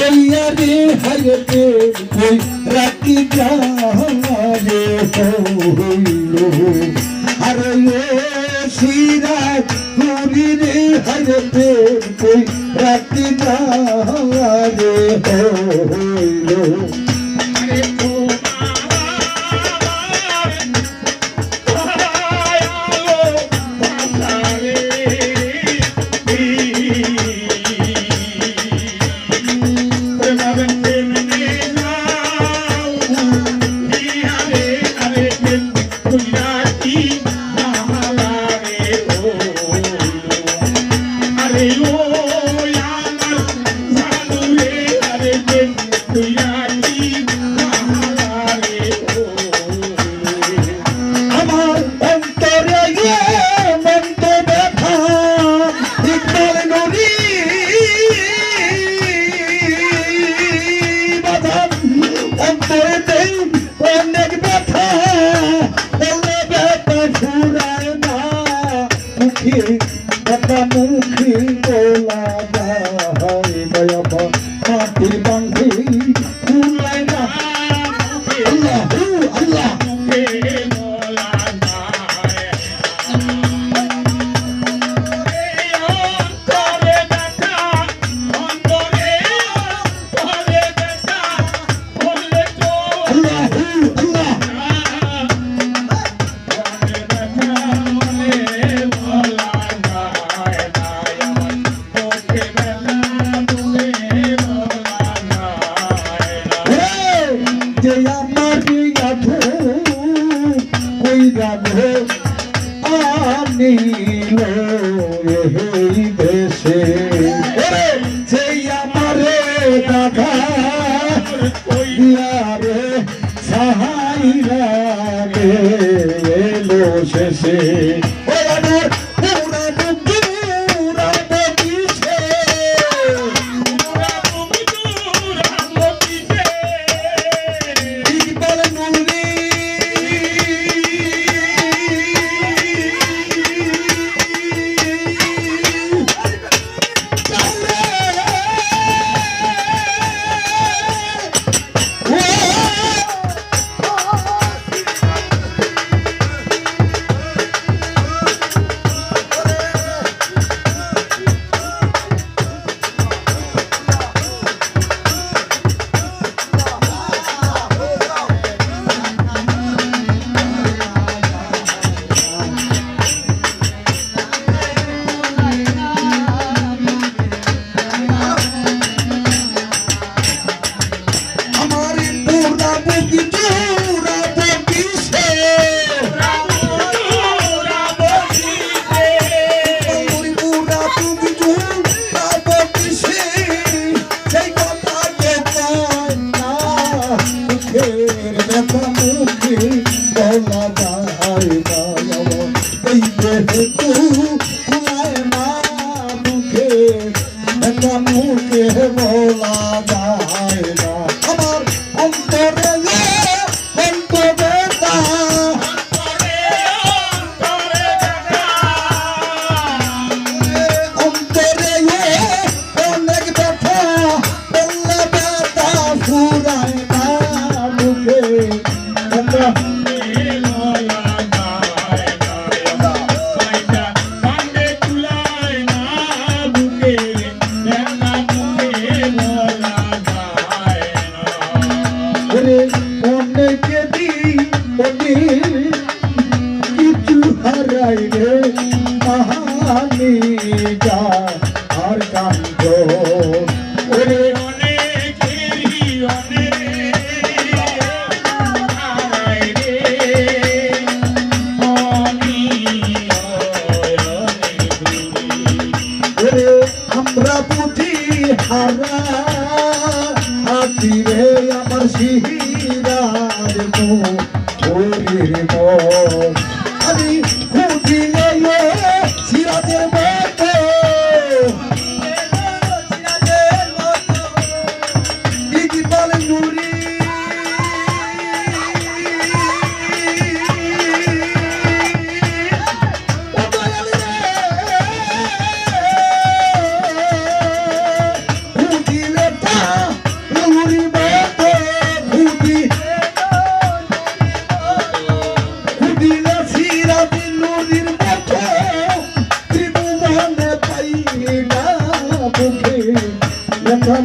লইয়া রে হাইতে কই রাতি জাহারে হইল আরে ও সিরাজ করি রে হাইতে কই রাতি জাহারে হইল মুখী বলা যায় দয়াবা মাটির বান্ধি ফুলাই না আল্লাহ আল্লাহ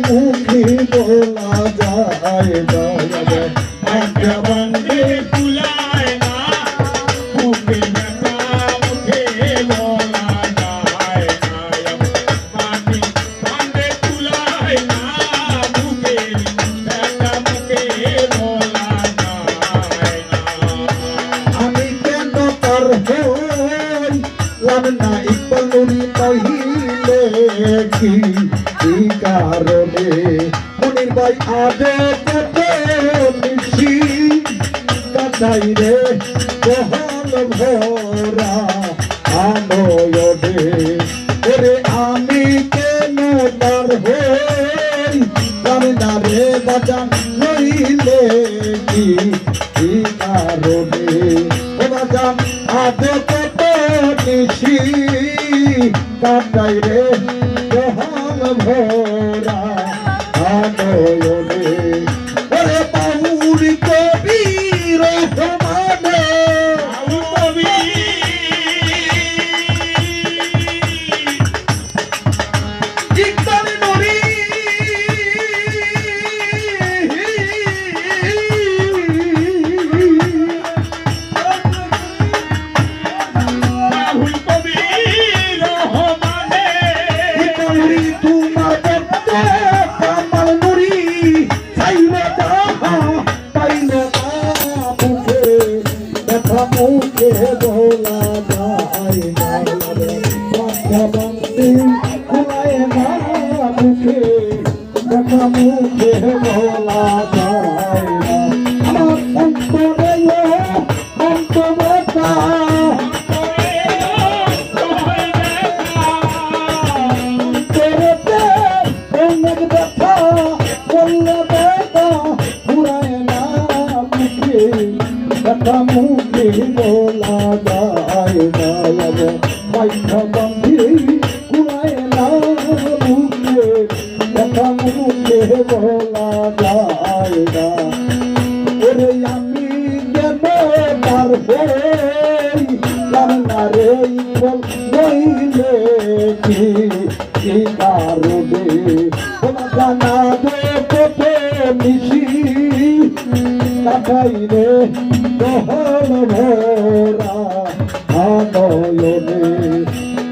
মুখে বলা যায় না আজ্ঞা বন্দে তুলায় না মুখে ব্যথা মুখে বলা যায় না মাটি বন্দে তুলায় না মুখে ব্যথা মুখে বলা যায় না আমি কেন তার হইলাম না ইকবাল নুরি কহিলে কি কারণে মনির ভাই আগে কত মিশি কাটাই রে বহল ভরা আনয়নে ওরে আমি কেন তার হইলাম না রে বাজান নইলে কি কারণে ও বাজান আগে কত মিশি কাটাই রে বহল ভরা আনয়নে ওরে বাউল কবির রহমানে ইকবাল নুরি তোমার দেখতে কামাল নুরি চাইলে যাহা পাইলে তা মুখে দেখা মুখে বলা যায় না মাথা বন্দি কুলায় না মুখে দেখা মুখে বলা যায় না আমার অন্তরে অন্তরতা অনেক ব্যথা বললে ব্যথা ঘুরায় না মুখে ব্যথা মুখে বলা যায় না মাইথা বন্ধি ঘুরায় না মুখে ব্যথা মুখে বলা যায় না ওরে আমি কেন তার হইলাম না রে বল নইলে কি কারণে তোমার জানা দে কোথে মিশি কাটাই রে বহল ভরা আনয়নে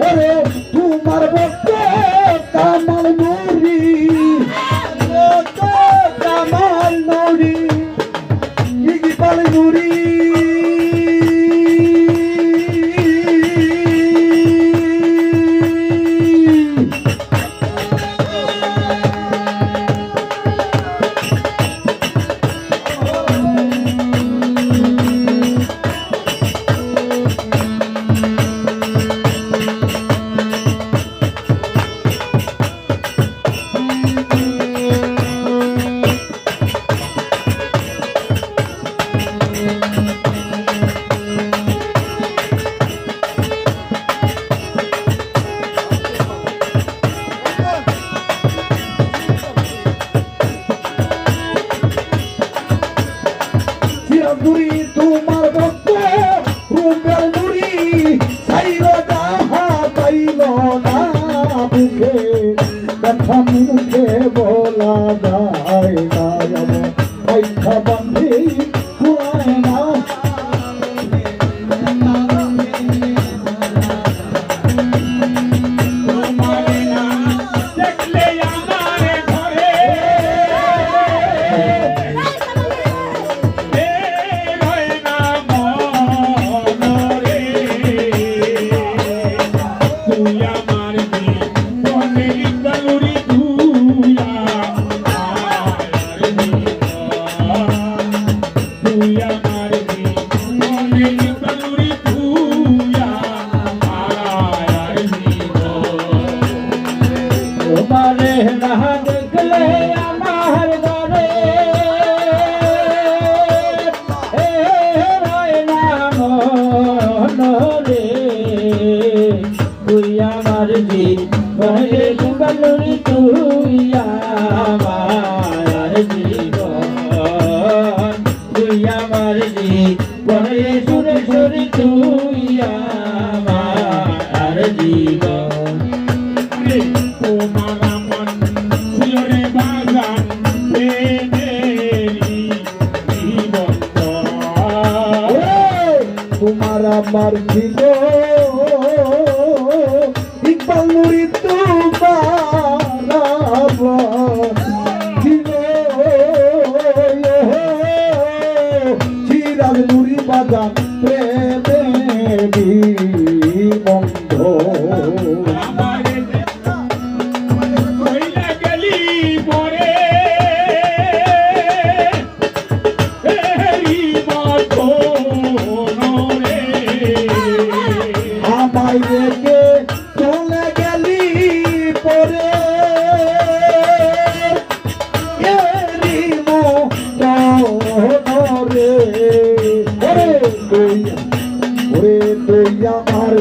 ওরে তোমার বক্তে কামাল নুরি কামাল নুরি ইকবাল নুরি নুরি তোমার ভক্ত রূপের নুরি চাইল যাহা পাইল না মুখে ব্যথা মুখে বলা যায় না মাইথা বন্ধি ঘুরায় না দেখলে আমার ঘরে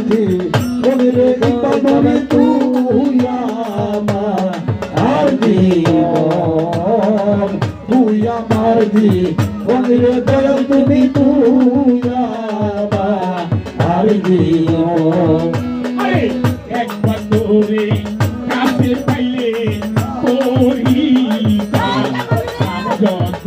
জীবন রে ইকবাল নূরি তুই আমার জীবন তুই আমার জীবন রে দয়াল তুমি তুই আমার জীবন আরে একবার তোরে কাছে পাইলে করি যত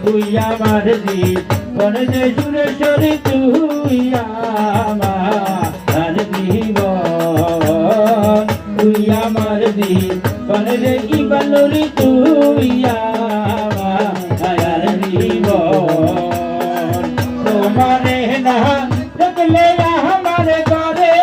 তুই আমার জীবন রে সুরেশ্বরী তুই আমার জীবন তুই আমার জীবন রে ইকবাল নূরি তুই আমার জীবন তোমারে না দেখলে আমার ঘরে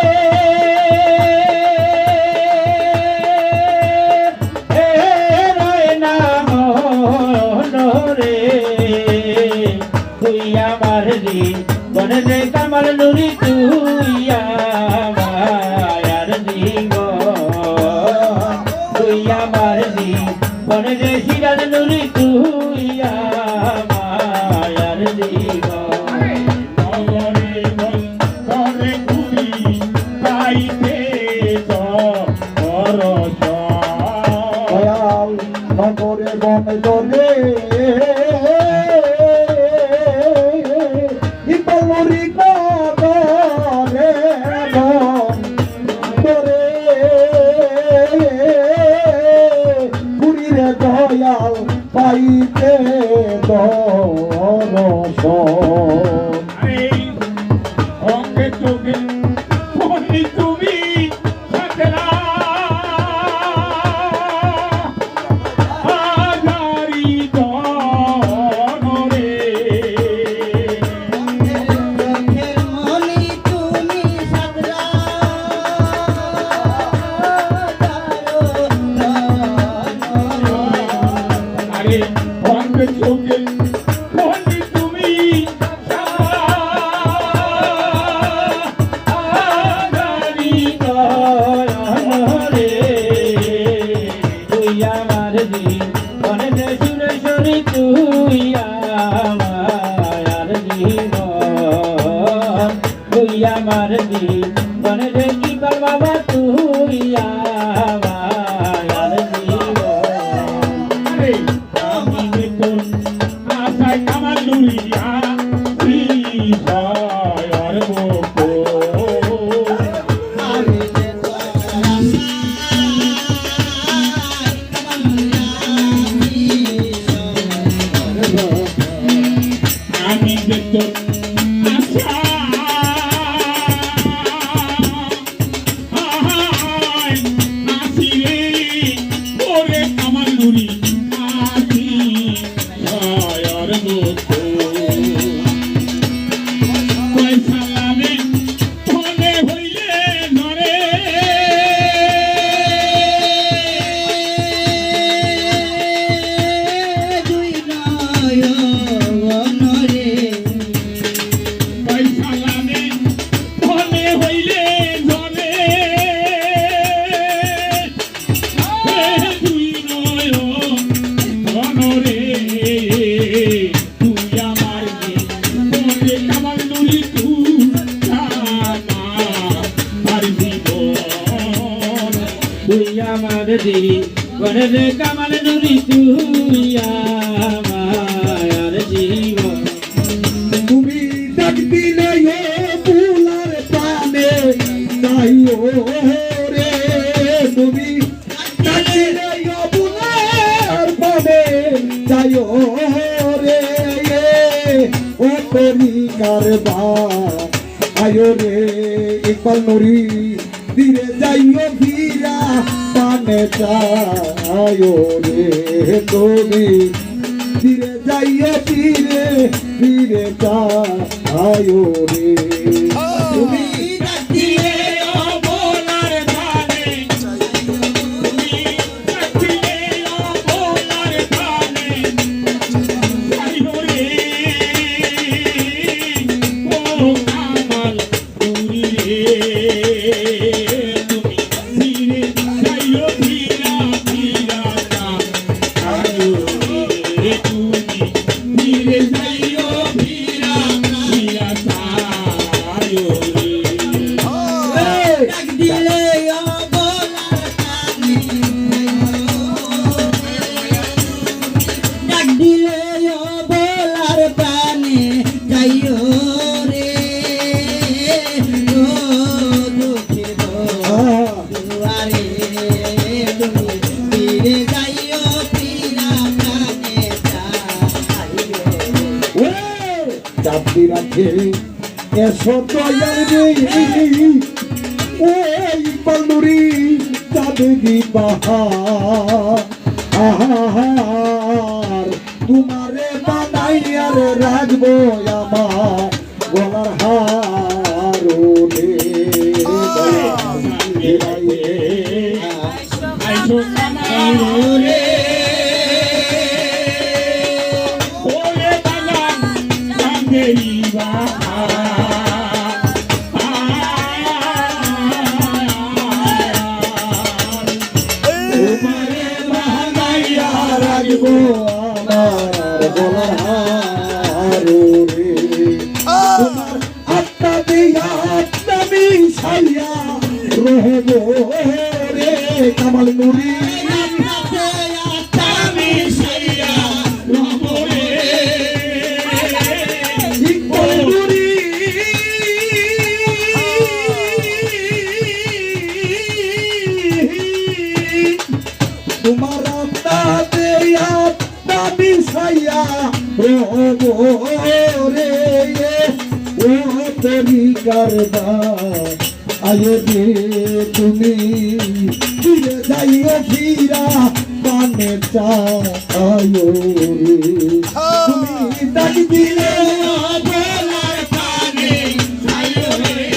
তুই আমার জীবন রে কামাল নূরি তুই আমার জীবন তুই আমার জীবন রে সিরাজ নূরি তুই আমার জীবন দয়াল নগরে বনে জলে ইকবাল নূরি নগরে বনে পুরীরে দয়াল পাইতে দর্শন তুমি সাথেরা হাজারি দনরে আরে অঙ্গ চোখে মনি তুমি হাজারি রে তুই আমার জীবন রে সুরেশ্বরী তুই আমার জীবন তুই আমার জীবন রে ইকবাল বাবা তুই আমার জীবন আরে আমি তোর আশায় আমার লুইয়া আর বকো আমি তোর আশা আসিরে ওরে আমার লুরি আসি আর বকো পয়সা লাগে ফলে হইলে নরে পয়সা লাগে ফলে হইলে নরে তুই নয় নরে তুই আমার তোরে কামাল নুরি তুই আমার জীবন তুই আমার জীবন রে কামাল নূরি তুই আমার জীবন তুমি ডাক দিলে ফুলার প্রাণে তাই রে তুমি ডাক দিলে ফুলার প্রাণে তাই রে ও তুমি কারবা আয়ো রে ইকবাল নূরি ধীরে যাইও ফিরা পানে চায়ো রে তুমি ধীরে যাইও ফিরে ফিরে চায়ো রে তুমি ডাক দিলে অবলার প্রাণে তুমি ডাক দিলে অবলার প্রাণে যাইও রে ও কামাল নুরি রে তুমি ফিরে যাইও ফিরা ফিরা যাইও রে তুমি ফিরে যাইও ফিরা ফিরা যাইও রে ডাক দিলে অবলার প্রাণে ডাক দিলে অবলার প্রাণে যাইও রে ও দুঃখের দুয়ারে তুমি ফিরে যাইও ফিরা প্রাণে যাইও চাপি রাখে এসো দয়াল রে ওই পালুরি চাঁদি বাহার তোমারে বানাইয়ার রাখবো আমার গলার হারুনে আইসো কামাল রে ওরে বাগান চাঁদেরি তোমারে বানাইয়া রাখবো আমার গলার হারুনে তোমার আত্মা দিয়া আত্মা মিশাইয়া রহবো রে কামাল নুরি আমি সাইয়া রহমরে ইকবাল নুরি তোমার আত্মা দিয়া আত্মা মিশাইয়া রহবো রে ও তরিকার দা আয় রে তুমি ফিরে যাইও ফিরা পানে চায়ো রে তুমি ডাক দিলে বলার প্রাণে যাইও রে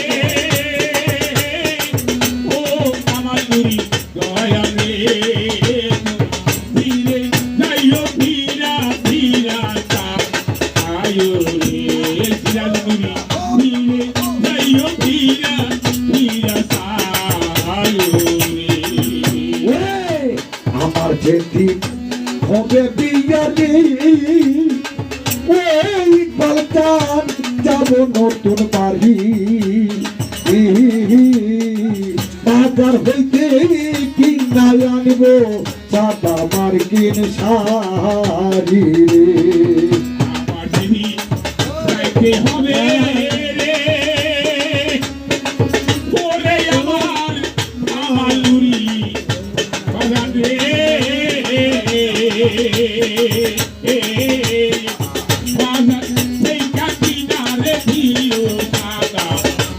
ও কামাল নুরি দয়া রে ফিরে যাইও ফিরা ফিরা যাইও রে সিরাজ নুরি ফিরে যাইও ফিরা ফিরা যাইও রে ওরে আমার যেটি হবে বিয়া রে ওই পালটান যাব নতুন বাড়ি বাজার হইতে কিনা আনব সাদা মার্কিন শাড়ি রে আমার দিদি যাইতে হবে রে ওরে আমার কামাল নুরি বাগান রে বাগান সেই কাকিনা রে দিও সাদা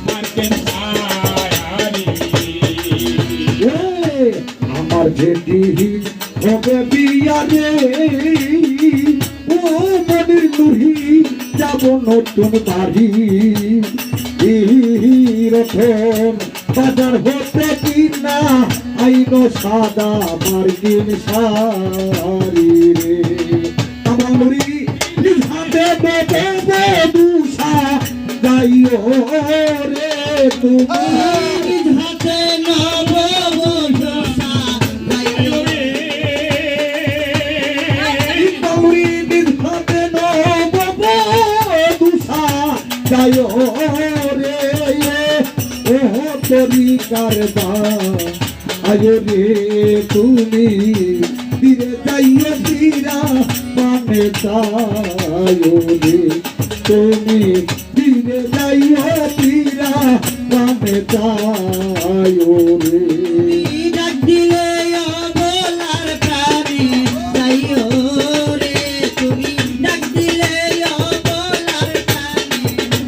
মার্কেন সায়ারি আমার যেটি হবে বিয়া রে ও মনের নুহি যাব নতুন বাড়ি রতন বাজার হতে কিনা আইন সাদা মার্কিন শাড়ি রে আমার নুরি হাতে বেবে দুসা যাইও রে তুমি হাতে নব বসা যাইও রে গৌরী নিধাতে নব দুসা যাইও রে ও তরিকার দা আয় রে তুমি ধীরে যাইও ফিরা পানে চায়ো রে তুমি ধীরে যাইও ফিরা পানে চায়ো রে ডাক দিলে অবলার প্রাণে যাইও রে তুমি ডাক দিলে অবলার প্রাণে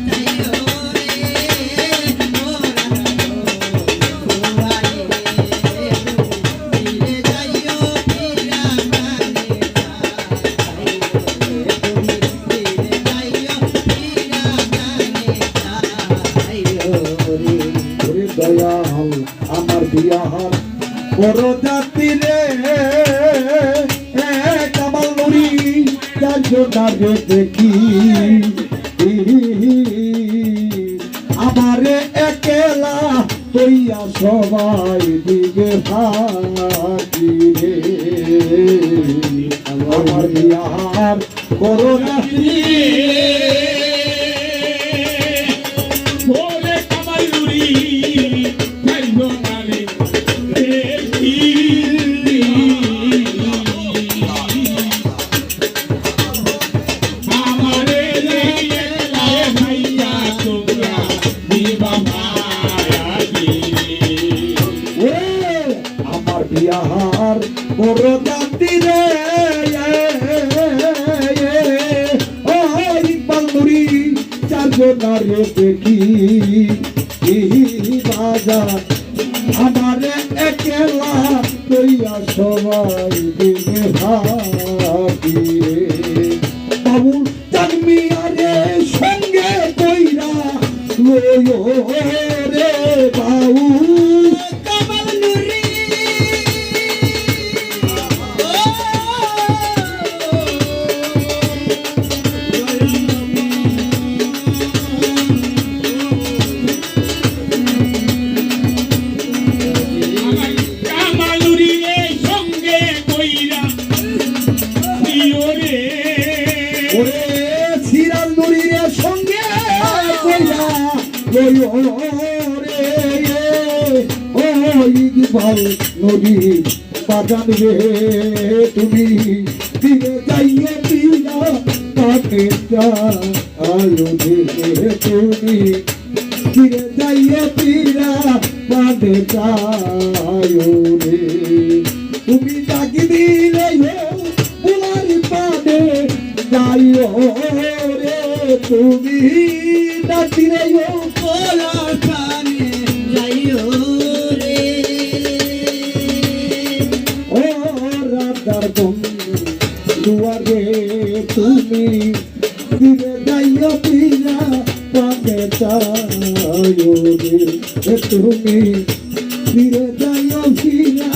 যাইও রে বড় জাতি রে কামাল নুরি চারজনারে দেখি আমারে একলা তৈয়া সবাই দিবে ফাঁকি রে আমার বিহার করোনা ওরে কামাল নুরি চারজনারে দেখি আমারে একলা ভাইয়া তোমরা দিবা মায়াবী আমার বিহার বড় জাতি রে ও ইকবাল নুরি চারজনারে দেখি বাজার আমারে একলা তৈয়া সবাই দিবে ভাবি বাবু চাকমিয়ারে সঙ্গে কইরা লইও রে বাবু কামাল নুরি কামাল নুরি সঙ্গে কইরা দিও রে ওরে সিরাজ নুরির সঙ্গে কইরা লইও রে ও ইকবাল নুরি বাজান রে তুমি দিনে যাইয়ে পিলা কাকে আলো দিনে তুমি দিনে যাইয়ে পিলা কাকে আলো রে তুমি ডাকি দিলে বুলার পানে যাইও রে তুমি ডাকি দিলে বলার প্রাণে যাইও রে ও রাধার দুয়ারে তুমি দিলে যাইও পিলা পানে যাইও রে তুমি দিলে যাইও পিলা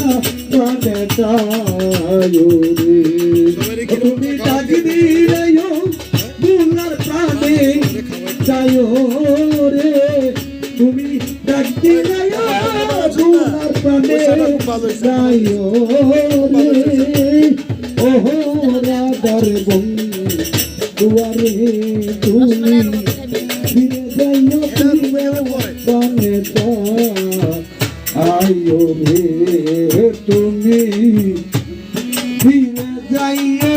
পানে যাইও রে তুমি ডাকি দিলে বুলার প্রাণে যাইও রে তুমি ডাকি দিলে বুলার প্রাণে যাইও রে ওহো রাধার দুয়ারে তুমি ফিরে যাইও প্রাণে আইও রে তুমি ফিরে যাইও